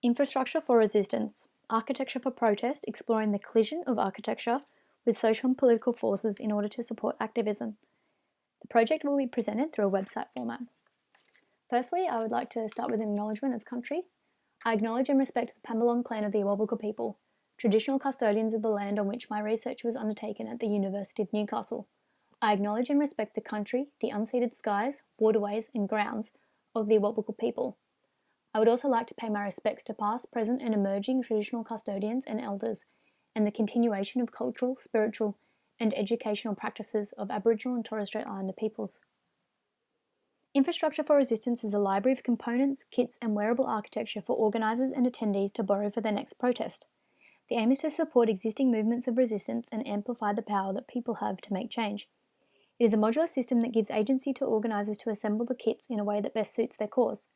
Infrastructure for Resistance, Architecture for Protest, exploring the collision of architecture with social and political forces in order to support activism. The project will be presented through a website format. Firstly, I would like to start with an acknowledgement of country. I acknowledge and respect the Pambalong clan of the Awabakal people, traditional custodians of the land on which my research was undertaken at the University of Newcastle. I acknowledge and respect the country, the unceded skies, waterways and grounds of the Awabakal people. I would also like to pay my respects to past, present and emerging traditional custodians and elders, and the continuation of cultural, spiritual and educational practices of Aboriginal and Torres Strait Islander peoples. Infrastructure for Resistance is a library of components, kits and wearable architecture for organisers and attendees to borrow for their next protest. The aim is to support existing movements of resistance and amplify the power that people have to make change. It is a modular system that gives agency to organisers to assemble the kits in a way that best suits their cause.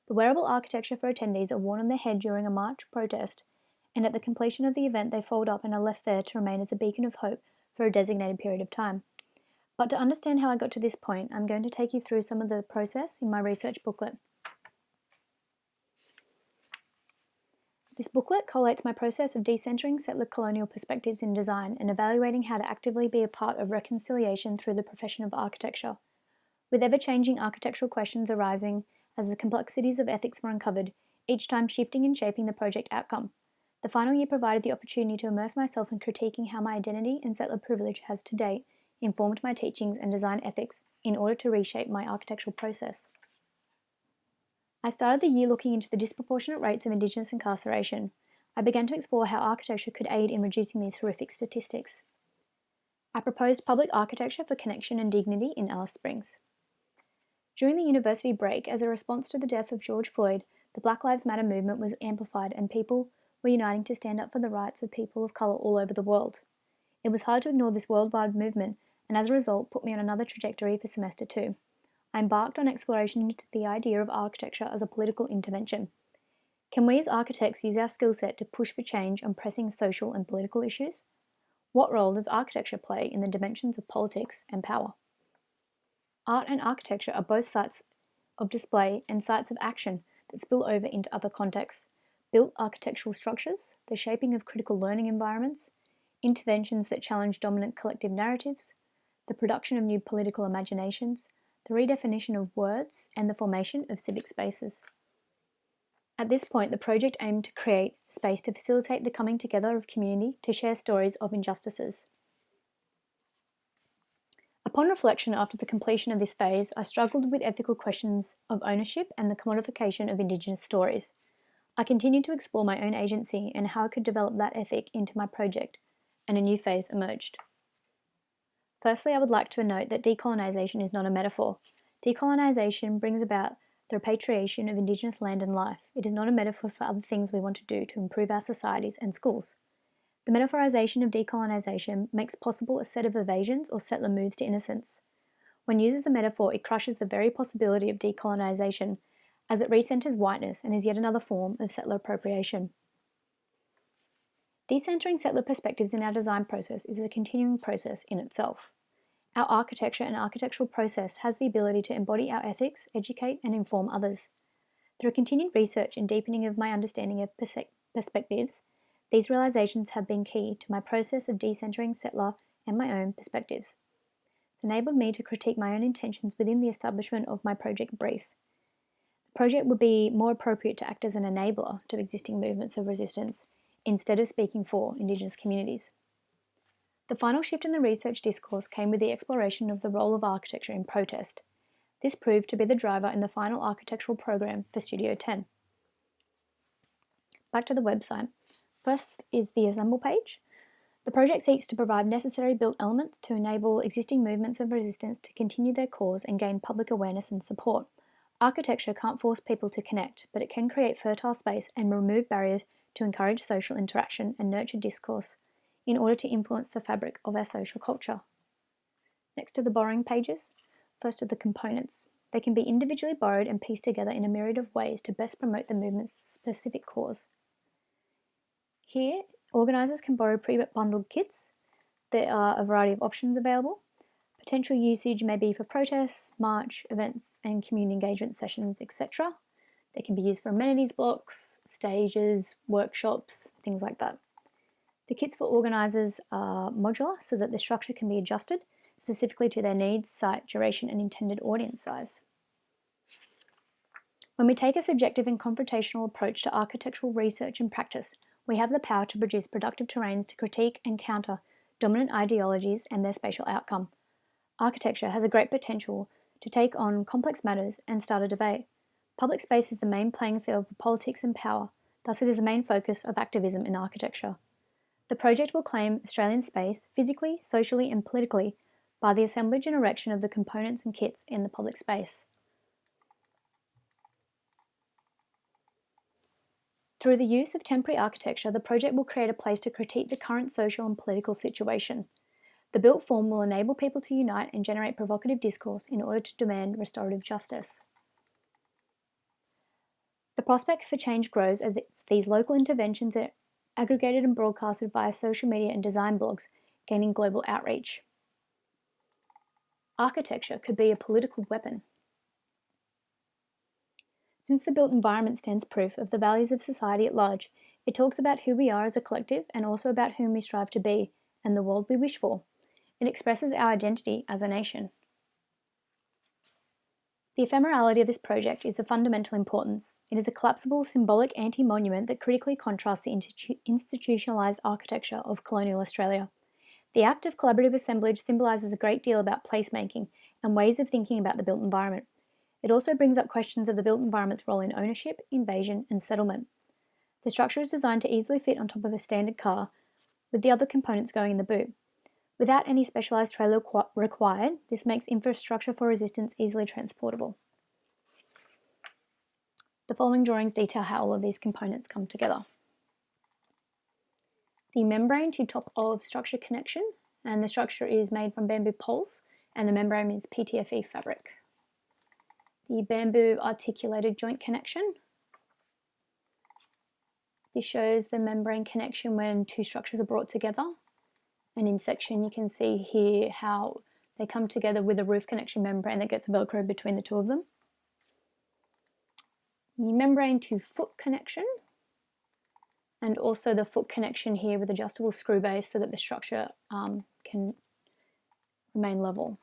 The wearable architecture for attendees are worn on their head during a march protest, and at the completion of the event they fold up and are left there to remain as a beacon of hope for a designated period of time. But to understand how I got to this point, I'm going to take you through some of the process in my research booklet. This booklet collates my process of decentering settler colonial perspectives in design and evaluating how to actively be a part of reconciliation through the profession of architecture. With ever-changing architectural questions arising as the complexities of ethics were uncovered, each time shifting and shaping the project outcome. The final year provided the opportunity to immerse myself in critiquing how my identity and settler privilege has to date informed my teachings and design ethics in order to reshape my architectural process. I started the year looking into the disproportionate rates of Indigenous incarceration. I began to explore how architecture could aid in reducing these horrific statistics. I proposed public architecture for connection and dignity in Alice Springs. During the university break, as a response to the death of George Floyd, the Black Lives Matter movement was amplified and people were uniting to stand up for the rights of people of colour all over the world. It was hard to ignore this worldwide movement and as a result put me on another trajectory for semester 2. I embarked on exploration into the idea of architecture as a political intervention. Can we as architects use our skill set to push for change on pressing social and political issues? What role does architecture play in the dimensions of politics and power? Art and architecture are both sites of display and sites of action that spill over into other contexts. Built architectural structures, the shaping of critical learning environments, interventions that challenge dominant collective narratives, the production of new political imaginations, the redefinition of words, and the formation of civic spaces. At this point, the project aimed to create space to facilitate the coming together of community to share stories of injustices. Upon reflection after the completion of this phase, I struggled with ethical questions of ownership and the commodification of Indigenous stories. I continued to explore my own agency and how I could develop that ethic into my project, and a new phase emerged. Firstly, I would like to note that decolonisation is not a metaphor. Decolonisation brings about the repatriation of Indigenous land and life. It is not a metaphor for other things we want to do to improve our societies and schools. The metaphorisation of decolonisation makes possible a set of evasions or settler moves to innocence. When used as a metaphor, it crushes the very possibility of decolonisation, as it recenters whiteness and is yet another form of settler appropriation. Decentering settler perspectives in our design process is a continuing process in itself. Our architecture and architectural process has the ability to embody our ethics, educate and inform others. Through continued research and deepening of my understanding of perspectives, these realizations have been key to my process of decentering settler and my own perspectives. It's enabled me to critique my own intentions within the establishment of my project brief. The project would be more appropriate to act as an enabler to existing movements of resistance instead of speaking for Indigenous communities. The final shift in the research discourse came with the exploration of the role of architecture in protest. This proved to be the driver in the final architectural program for Studio 10. Back to the website. First is the assemble page. The project seeks to provide necessary built elements to enable existing movements of resistance to continue their cause and gain public awareness and support. Architecture can't force people to connect, but it can create fertile space and remove barriers to encourage social interaction and nurture discourse in order to influence the fabric of our social culture. Next are the borrowing pages. First are the components. They can be individually borrowed and pieced together in a myriad of ways to best promote the movement's specific cause. Here, organisers can borrow pre-bundled kits. There are a variety of options available. Potential usage may be for protests, march, events and community engagement sessions, etc. They can be used for amenities blocks, stages, workshops, things like that. The kits for organisers are modular so that the structure can be adjusted specifically to their needs, site, duration, and intended audience size. When we take a subjective and confrontational approach to architectural research and practice, we have the power to produce productive terrains to critique and counter dominant ideologies and their spatial outcome. Architecture has a great potential to take on complex matters and start a debate. Public space is the main playing field for politics and power, thus it is the main focus of activism in architecture. The project will claim Australian space physically, socially and politically by the assemblage and erection of the components and kits in the public space. Through the use of temporary architecture, the project will create a place to critique the current social and political situation. The built form will enable people to unite and generate provocative discourse in order to demand restorative justice. The prospect for change grows as these local interventions are aggregated and broadcasted via social media and design blogs, gaining global outreach. Architecture could be a political weapon. Since the built environment stands proof of the values of society at large, it talks about who we are as a collective and also about whom we strive to be and the world we wish for. It expresses our identity as a nation. The ephemerality of this project is of fundamental importance. It is a collapsible, symbolic anti-monument that critically contrasts the institutionalised architecture of colonial Australia. The act of collaborative assemblage symbolises a great deal about placemaking and ways of thinking about the built environment. It also brings up questions of the built environment's role in ownership, invasion, and settlement. The structure is designed to easily fit on top of a standard car, with the other components going in the boot. Without any specialised trailer required, this makes infrastructure for resistance easily transportable. The following drawings detail how all of these components come together. The membrane to top of structure connection, and the structure is made from bamboo poles, and the membrane is PTFE fabric. The bamboo articulated joint connection. This shows the membrane connection when two structures are brought together. And in section you can see here how they come together with a roof connection membrane that gets velcro between the two of them. The membrane to foot connection, and also the foot connection here with adjustable screw base so that the structure can remain level.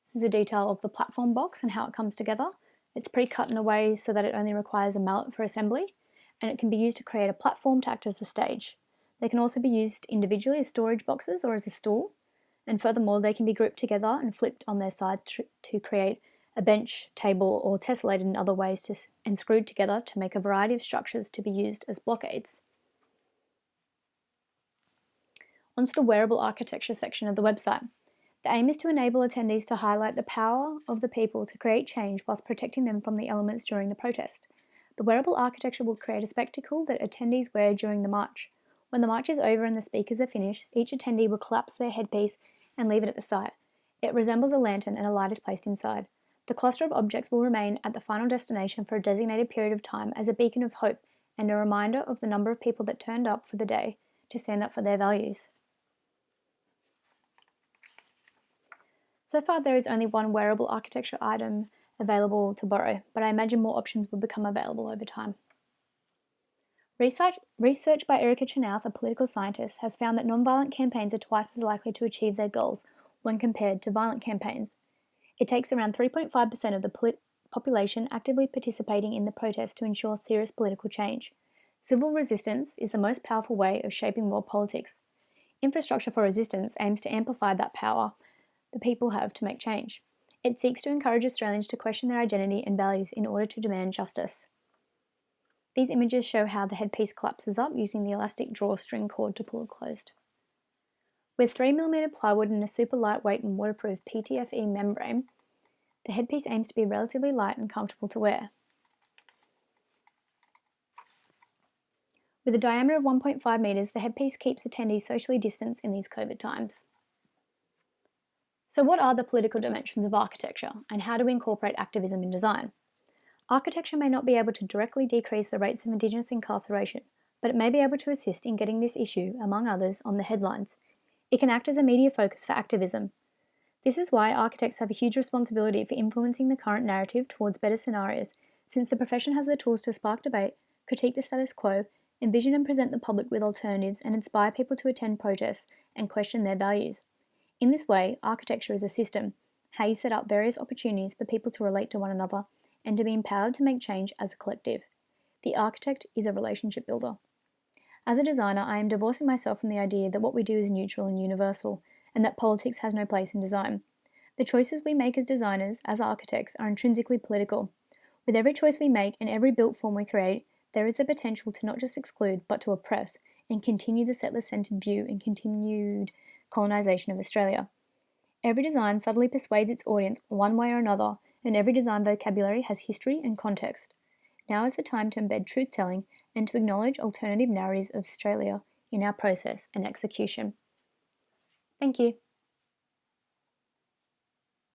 This is a detail of the platform box and how it comes together. It's pre-cut in a way so that it only requires a mallet for assembly, and it can be used to create a platform to act as a stage. They can also be used individually as storage boxes or as a stool, and furthermore they can be grouped together and flipped on their side to create a bench, table, or tessellated in other ways and screwed together to make a variety of structures to be used as blockades. Onto the wearable architecture section of the website. The aim is to enable attendees to highlight the power of the people to create change whilst protecting them from the elements during the protest. The wearable architecture will create a spectacle that attendees wear during the march. When the march is over and the speakers are finished, each attendee will collapse their headpiece and leave it at the site. It resembles a lantern and a light is placed inside. The cluster of objects will remain at the final destination for a designated period of time as a beacon of hope and a reminder of the number of people that turned up for the day to stand up for their values. So far there is only one wearable architecture item available to borrow, but I imagine more options will become available over time. Research by Erica Chenoweth, a political scientist, has found that nonviolent campaigns are twice as likely to achieve their goals when compared to violent campaigns. It takes around 3.5% of the population actively participating in the protest to ensure serious political change. Civil resistance is the most powerful way of shaping world politics. Infrastructure for resistance aims to amplify that power the people have to make change. It seeks to encourage Australians to question their identity and values in order to demand justice. These images show how the headpiece collapses up using the elastic drawstring cord to pull it closed. With 3mm plywood and a super lightweight and waterproof PTFE membrane, the headpiece aims to be relatively light and comfortable to wear. With a diameter of 1.5 metres, the headpiece keeps attendees socially distanced in these COVID times. So what are the political dimensions of architecture, and how do we incorporate activism in design? Architecture may not be able to directly decrease the rates of Indigenous incarceration, but it may be able to assist in getting this issue, among others, on the headlines. It can act as a media focus for activism. This is why architects have a huge responsibility for influencing the current narrative towards better scenarios since the profession has the tools to spark debate, critique the status quo, envision and present the public with alternatives, and inspire people to attend protests and question their values. In this way, architecture is a system, how you set up various opportunities for people to relate to one another and to be empowered to make change as a collective. The architect is a relationship builder. As a designer, I am divorcing myself from the idea that what we do is neutral and universal, and that politics has no place in design. The choices we make as designers, as architects, are intrinsically political. With every choice we make and every built form we create, there is the potential to not just exclude, but to oppress and continue the settler-centred view and continued colonisation of Australia. Every design subtly persuades its audience one way or another, and every design vocabulary has history and context. Now is the time to embed truth-telling and to acknowledge alternative narratives of Australia in our process and execution. Thank you.